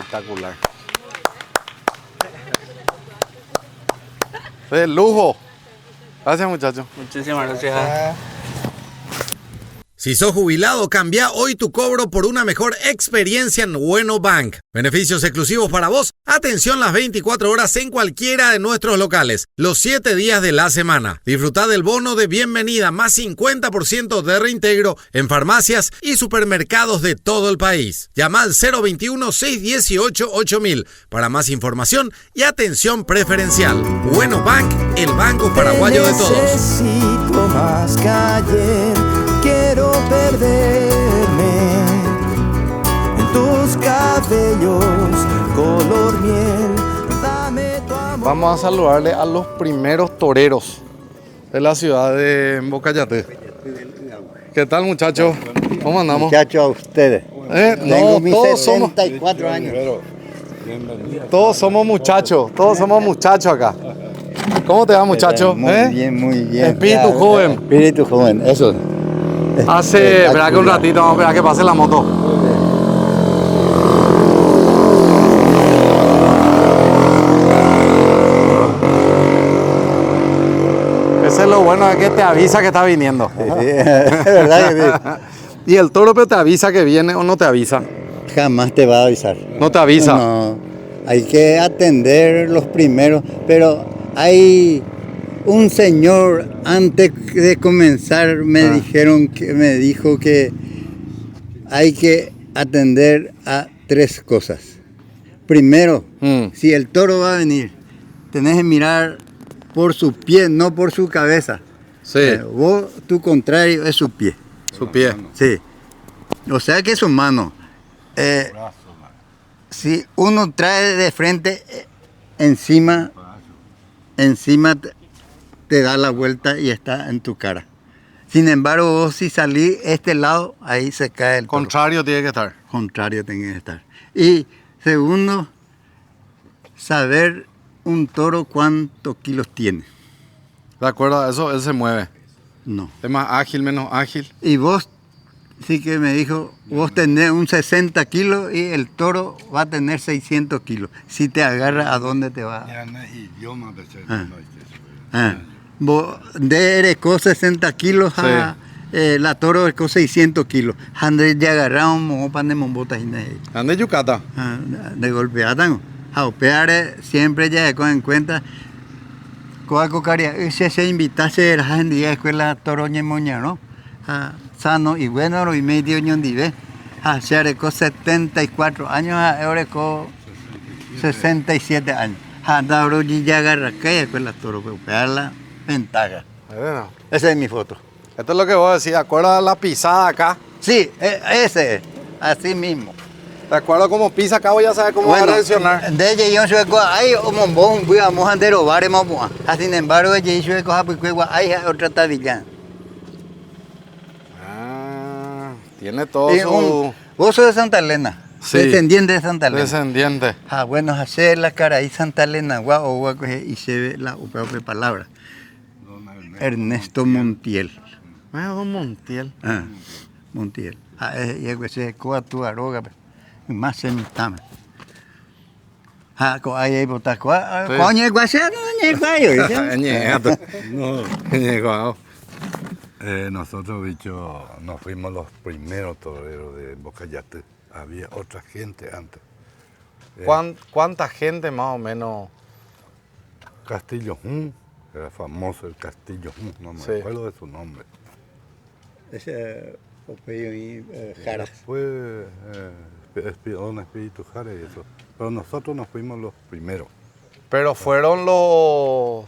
Espectacular. De lujo. Gracias, muchachos. Muchísimas gracias. Si sos jubilado, cambia hoy tu cobro por una mejor experiencia en Bueno Bank. Beneficios exclusivos para vos. Atención las 24 horas en cualquiera de nuestros locales, los 7 días de la semana. Disfrutá del bono de bienvenida más 50% de reintegro en farmacias y supermercados de todo el país. Llama al 021-618-8000 para más información y atención preferencial. Bueno Bank, el banco paraguayo de todos. Necesito más que ayer. Quiero perderme en tus cabellos, color miel. Dame tu amor. Vamos a saludarle a los primeros toreros de la ciudad de Bocayate. ¿Qué tal, muchachos? ¿Cómo andamos? Muchachos, a ustedes. Tengo mis todos 74 años. Todos somos muchachos acá. ¿Cómo te va, muchacho? Muy bien. Espíritu joven. Espíritu joven, eso. Espera que un ratito, vamos a esperar que pase la moto. Eso es lo bueno, de que te avisa que está viniendo. Sí, es verdad que sí. ¿Y el toro te avisa que viene o no te avisa? Jamás te va a avisar. ¿No te avisa? No, hay que atender los primeros, pero hay un señor antes de comenzar me dijo que hay que atender a 3 cosas. Primero, si el toro va a venir, tenés que mirar por su pie, no por su cabeza. Sí. Vos, tu contrario es su pie. Su pie. Sí. O sea que su mano. Si uno trae de frente, encima te da la vuelta y está en tu cara. Sin embargo, vos si salís este lado, ahí se cae el toro. Contrario tiene que estar. Contrario tiene que estar. Y segundo, saber un toro cuántos kilos tiene. De acuerdo a eso, él se mueve. No. Es más ágil, menos ágil. Y vos, sí que me dijo, vos tenés un 60 kilos y el toro va a tener 600 kilos. Si te agarra, ¿a dónde te va? Vos eres con 60 kilos, la toro es con 600 kilos. Ande ya agarramos, mo pan de mombota y ande yucata. De golpeatan. A opear siempre ya en cuenta. Coaco caria, se invitase a la día escuela toroña moña, ¿no? Sano y bueno, y medio año vive. Se con 74 años, ahora con 67 años. Anda, bro, ya agarra que escuela toro, pero la ventaja. Esa es mi foto. Esto es lo que vos decís, ¿de acuerdo a la pisada acá? Sí, ese es, así mismo. De acuerdo a cómo pisa acá, vos ya sabes cómo va a reaccionar. De ella yo soy ahí, vamos a derobar, sin embargo, ella yo soy ahí otra tabilla. Tiene todo su... Vos sos de Santa Elena. Sí. Descendiente de Santa Elena. Descendiente. Bueno, hacer la cara ahí Santa Elena, guau, y se ve la palabra. Ernesto Montiel. Don Montiel. Montiel. Y que se coa tu aroga, más se me tama. Ahí botas coa, coño, guachano, nosotros, bicho, nos fuimos los primeros toreros de Bocayate. Había otra gente antes. ¿Cuánta gente más o menos? Castillo era famoso el Castillo, no me acuerdo de su nombre. Ese Popeye y Jara. Fue don Espíritu Jara y eso. Pero nosotros nos fuimos los primeros. Pero fueron los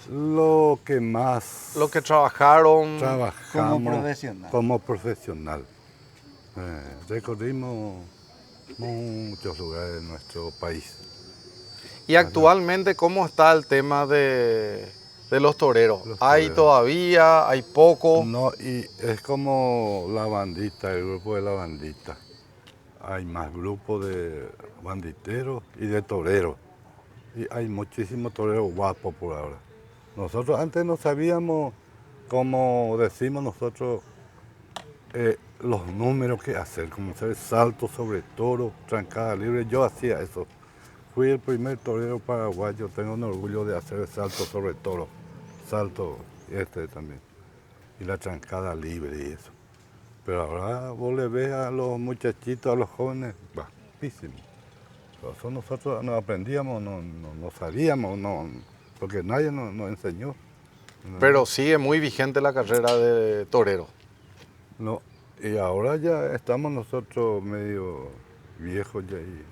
que más... Los que trabajaron... Trabajamos como profesional. Recorrimos muchos lugares de nuestro país. Y actualmente, ¿cómo está el tema de los toreros? ¿Hay todavía? ¿Hay poco? No, y es como la bandita, el grupo de la bandita. Hay más grupos de banditeros y de toreros. Y hay muchísimos toreros guapos por ahora. Nosotros antes no sabíamos, como decimos nosotros, los números que hacer, como hacer salto sobre toro, trancada libre. Yo hacía eso. fui el primer torero paraguayo, tengo un orgullo de hacer el salto sobre toro, salto también, y la trancada libre y eso. Pero ahora vos le ves a los muchachitos, a los jóvenes, bajísimos. Eso nosotros no aprendíamos, no sabíamos, porque nadie nos enseñó. Pero sigue muy vigente la carrera de torero. No, y ahora ya estamos nosotros medio viejos ya y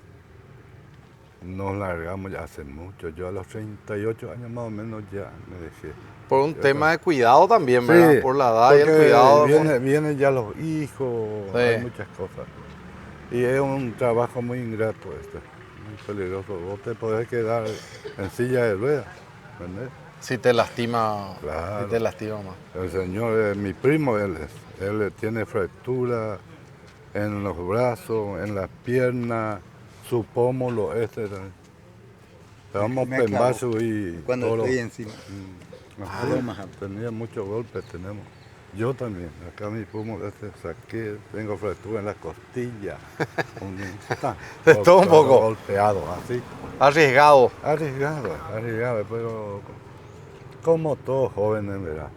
nos largamos ya hace mucho. Yo a los 38 años más o menos ya me dejé. Por un tema de cuidado también, ¿verdad? Sí, por la edad y el cuidado. Vienen ya los hijos, sí. Hay muchas cosas. Y es un trabajo muy ingrato muy peligroso. Vos te podés quedar en silla de ruedas, ¿entendés? Si te lastima, claro. Si te lastima más. El señor, mi primo, él tiene fractura en los brazos, en las piernas, su pómulo también. Estábamos pembazo y cuando todo. estoy encima. Tenía muchos golpes, tenemos. Yo también, acá mi pómulo saqué, tengo fractura en la costilla. De todo un poco. Golpeado, así. Arriesgado, pero como todos jóvenes, ¿verdad?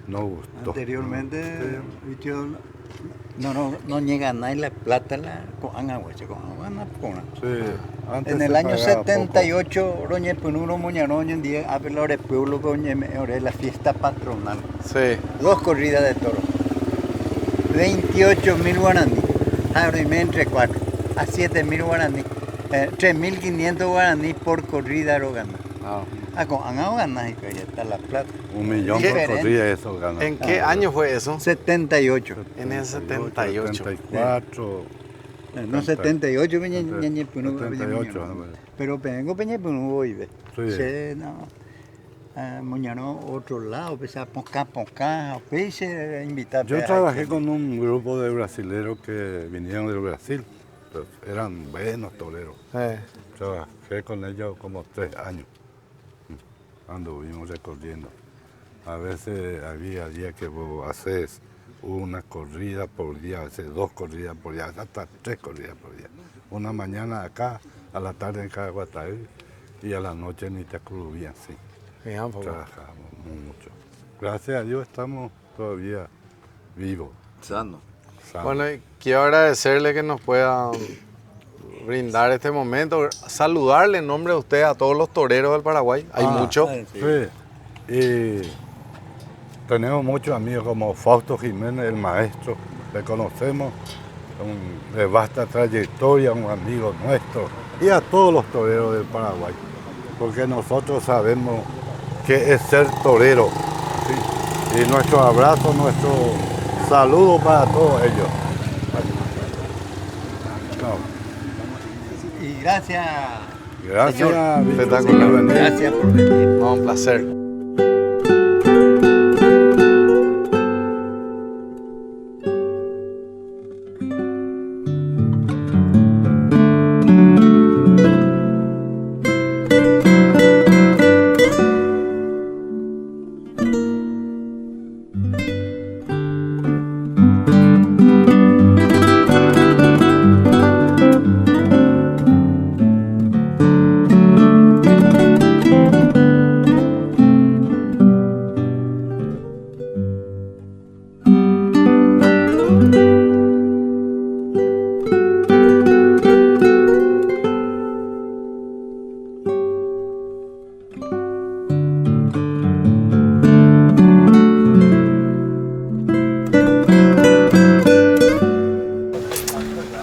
No gustó. Anteriormente, no llega nada en la plata con agua. En el año 78, Roñe Punuro Moñarón, en día, a ver el pueblo con la fiesta patronal. Sí. 2 corridas de toro. 28.000 guaraní. Abrimé entre 4. A 7.000 guaraní. 3.500 guaraní por corrida lo gana. Con agua gana y ya está la plata. 1 millón por corrida eso gana. ¿En qué año fue eso? 78. En el 78. 74. No, 78, pero vengo Peñapunú hoy, ¿ves? Sí. Moñarón, otro lado, pues a Ponca, pues invitar. Yo trabajé con un grupo de brasileros que vinieron del Brasil, pues eran buenos toreros. Trabajé con ellos como 3 años, anduvimos recorriendo. A veces había días que vos haces una corrida por día, a veces 2 corridas por día, hasta 3 corridas por día. Una mañana acá, a la tarde en Caraguatay y a la noche en Itacurubí, sí. Trabajamos mucho. Gracias a Dios estamos todavía vivos. Sano. Bueno, y quiero agradecerle que nos pueda brindar este momento, saludarle en nombre de usted a todos los toreros del Paraguay. Hay muchos. Sí. Y tenemos muchos amigos como Fausto Jiménez, el maestro, le conocemos, de vasta trayectoria, un amigo nuestro, y a todos los toreros del Paraguay, porque nosotros sabemos qué es ser torero, ¿sí? Y nuestro abrazo, nuestro saludo para todos ellos. Y gracias. Gracias, espectacular. Gracias por venir. No, un placer.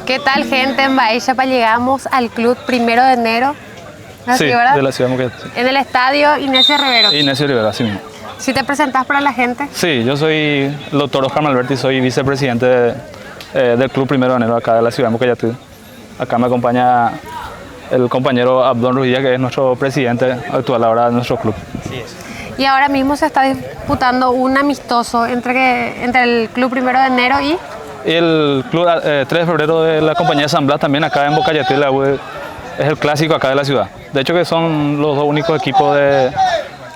¿Qué tal, gente? En Baixapa llegamos al club 1 de enero. Sí, ¿verdad? de la ciudad de En el estadio Ignacio Rivero. Ignacio Rivero, así mismo. ¿Sí te presentás para la gente? Sí, yo soy el doctor Oscar Malberti, soy vicepresidente del club 1 de enero acá de la ciudad de Mocayatú. Acá me acompaña el compañero Abdón Ruiz, que es nuestro presidente actual ahora de nuestro club. Sí es. Y ahora mismo se está disputando un amistoso entre el club 1 de enero y... El club 3 de febrero de la compañía de San Blas, también acá en Mocayatú, es el clásico acá de la ciudad. De hecho que son los 2 únicos equipos de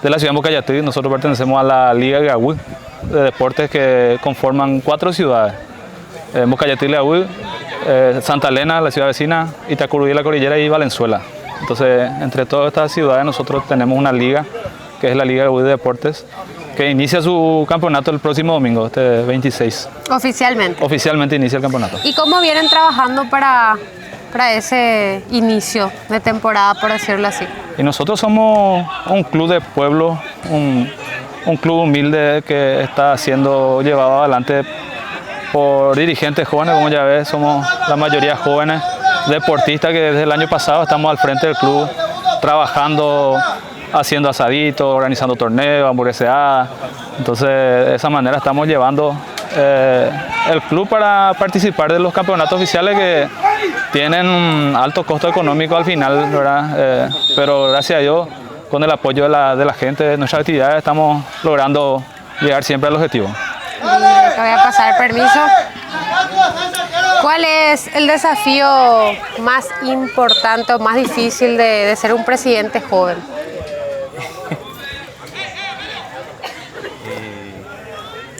la ciudad de Mocayatú. Nosotros pertenecemos a la Liga Gaúl de deportes que conforman 4 ciudades. Mocayatú, Gaúl, Santa Elena, la ciudad vecina, Itacurubí, La Cordillera y Valenzuela. Entonces, entre todas estas ciudades nosotros tenemos una liga, que es la Liga Gaudí de Deportes, que inicia su campeonato el próximo domingo, este 26. Oficialmente. Oficialmente inicia el campeonato. ¿Y cómo vienen trabajando para ese inicio de temporada, por decirlo así? Y nosotros somos un club de pueblo, un club humilde que está siendo llevado adelante por dirigentes jóvenes, como ya ves, somos la mayoría jóvenes, deportistas que desde el año pasado estamos al frente del club, trabajando, haciendo asaditos, organizando torneos, hamburgueseadas. Entonces, de esa manera estamos llevando el club para participar de los campeonatos oficiales que tienen un alto costo económico al final, ¿verdad? Pero gracias a Dios, con el apoyo de la gente de nuestras actividades, estamos logrando llegar siempre al objetivo. Te voy a pasar permiso. ¿Cuál es el desafío más importante o más difícil de ser un presidente joven?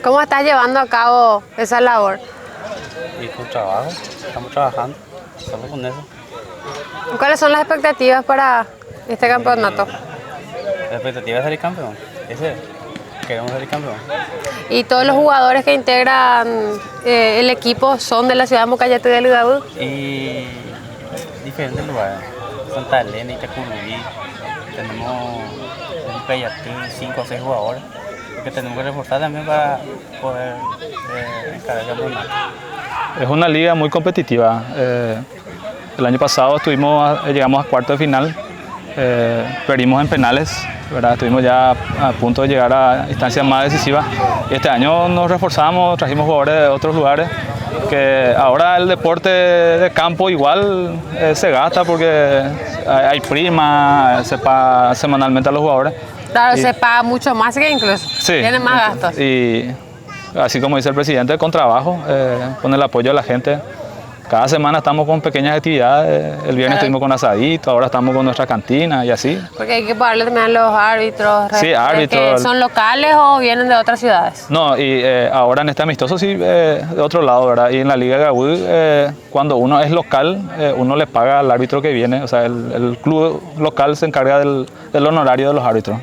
¿Cómo estás llevando a cabo esa labor? Y con trabajo, estamos trabajando, estamos con eso. ¿Cuáles son las expectativas para este campeonato? La expectativa es salir campeón, queremos salir campeón. ¿Y todos los jugadores que integran el equipo son de la ciudad de Mocayete del Gaudí? Y diferentes lugares, Santa Elena y Chacurubí, tenemos en Mocayete 5 o 6 jugadores. Que tenemos que reforzar también para poder encarar el campeonato. Es una liga muy competitiva. El año pasado llegamos a cuarto de final, perdimos en penales, ¿verdad? Estuvimos ya a punto de llegar a instancias más decisivas. Y este año nos reforzamos, trajimos jugadores de otros lugares, que ahora el deporte de campo igual se gasta porque hay prima, se paga semanalmente a los jugadores. Claro, se paga mucho más que incluso, sí, tiene más gastos. Y así como dice el presidente, con trabajo, con el apoyo de la gente. Cada semana estamos con pequeñas actividades, el viernes estuvimos con asadito, ahora estamos con nuestra cantina y así. Porque hay que pagarle también a los árbitros, sí, árbitros. ¿Que son locales o vienen de otras ciudades? No, y ahora en este amistoso sí, de otro lado, ¿verdad? Y en la Liga Gaudí, cuando uno es local, uno le paga al árbitro que viene, o sea, el club local se encarga del honorario de los árbitros.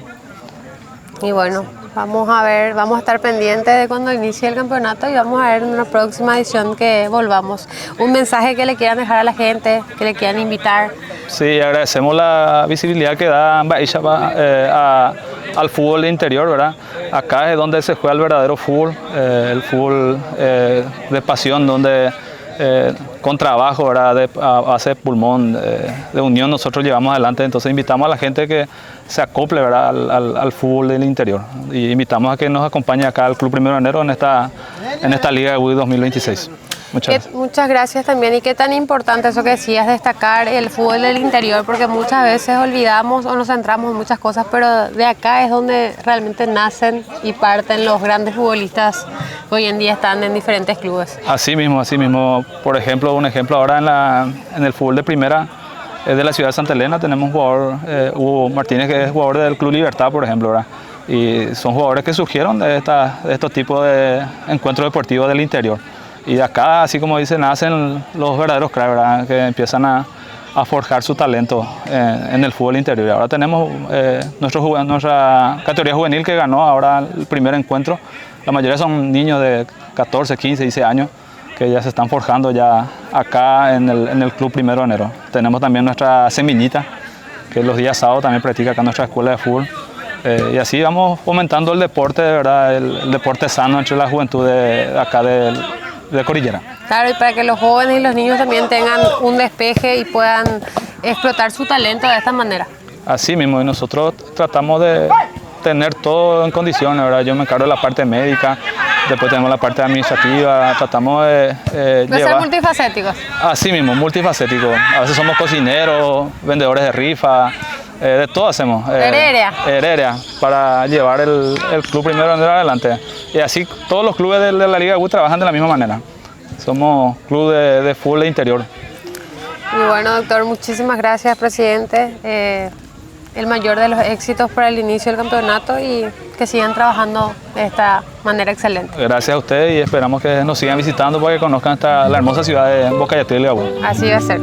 Y bueno, vamos a estar pendientes de cuando inicie el campeonato y vamos a ver en una próxima edición que volvamos. Un mensaje que le quieran dejar a la gente, que le quieran invitar. Sí, agradecemos la visibilidad que da Baixapa al fútbol de interior, ¿verdad? Acá es donde se juega el verdadero fútbol, el fútbol de pasión, donde con trabajo, ¿verdad? A base de pulmón, de unión nosotros llevamos adelante. Entonces invitamos a la gente que se acople, ¿verdad? al fútbol del interior y invitamos a que nos acompañe acá al Club 1 de Enero en esta Liga Gaudí 2026. Muchas gracias también. Y qué tan importante eso que decías, destacar el fútbol del interior, porque muchas veces olvidamos o nos centramos en muchas cosas, pero de acá es donde realmente nacen y parten los grandes futbolistas que hoy en día están en diferentes clubes. Así mismo. Por ejemplo, un ejemplo ahora en el fútbol de primera de la ciudad de Santa Elena tenemos un jugador, Hugo Martínez, que es jugador del Club Libertad, por ejemplo, ¿verdad? Y son jugadores que surgieron de estos tipos de encuentros deportivos del interior. Y de acá, así como dicen, nacen los verdaderos cracks, ¿verdad? Que empiezan a forjar su talento en el fútbol interior. Ahora tenemos nuestra categoría juvenil que ganó ahora el primer encuentro. La mayoría son niños de 14, 15, 16 años que ya se están forjando ya acá en el Club 1 de Enero. Tenemos también nuestra semillita, que los días sábados también practica acá en nuestra escuela de fútbol. Y así vamos fomentando el deporte, de verdad, el deporte sano entre la juventud de acá de Cordillera. Claro, y para que los jóvenes y los niños también tengan un despeje y puedan explotar su talento de esta manera. Así mismo, y nosotros tratamos de tener todo en condiciones, ¿verdad? Yo me encargo de la parte médica, después tenemos la parte administrativa, tratamos de ser multifacéticos. Así mismo, multifacéticos. A veces somos cocineros, vendedores de rifa, de todo hacemos. Heredia, para llevar el Club 1 de Enero adelante. Y así todos los clubes de la Liga Gaudí trabajan de la misma manera. Somos club de fútbol de interior. Y bueno, doctor, muchísimas gracias, presidente. El mayor de los éxitos para el inicio del campeonato y que sigan trabajando de esta manera excelente. Gracias a ustedes y esperamos que nos sigan visitando para que conozcan la hermosa ciudad de Mocayete del Gaudí. Así va a ser.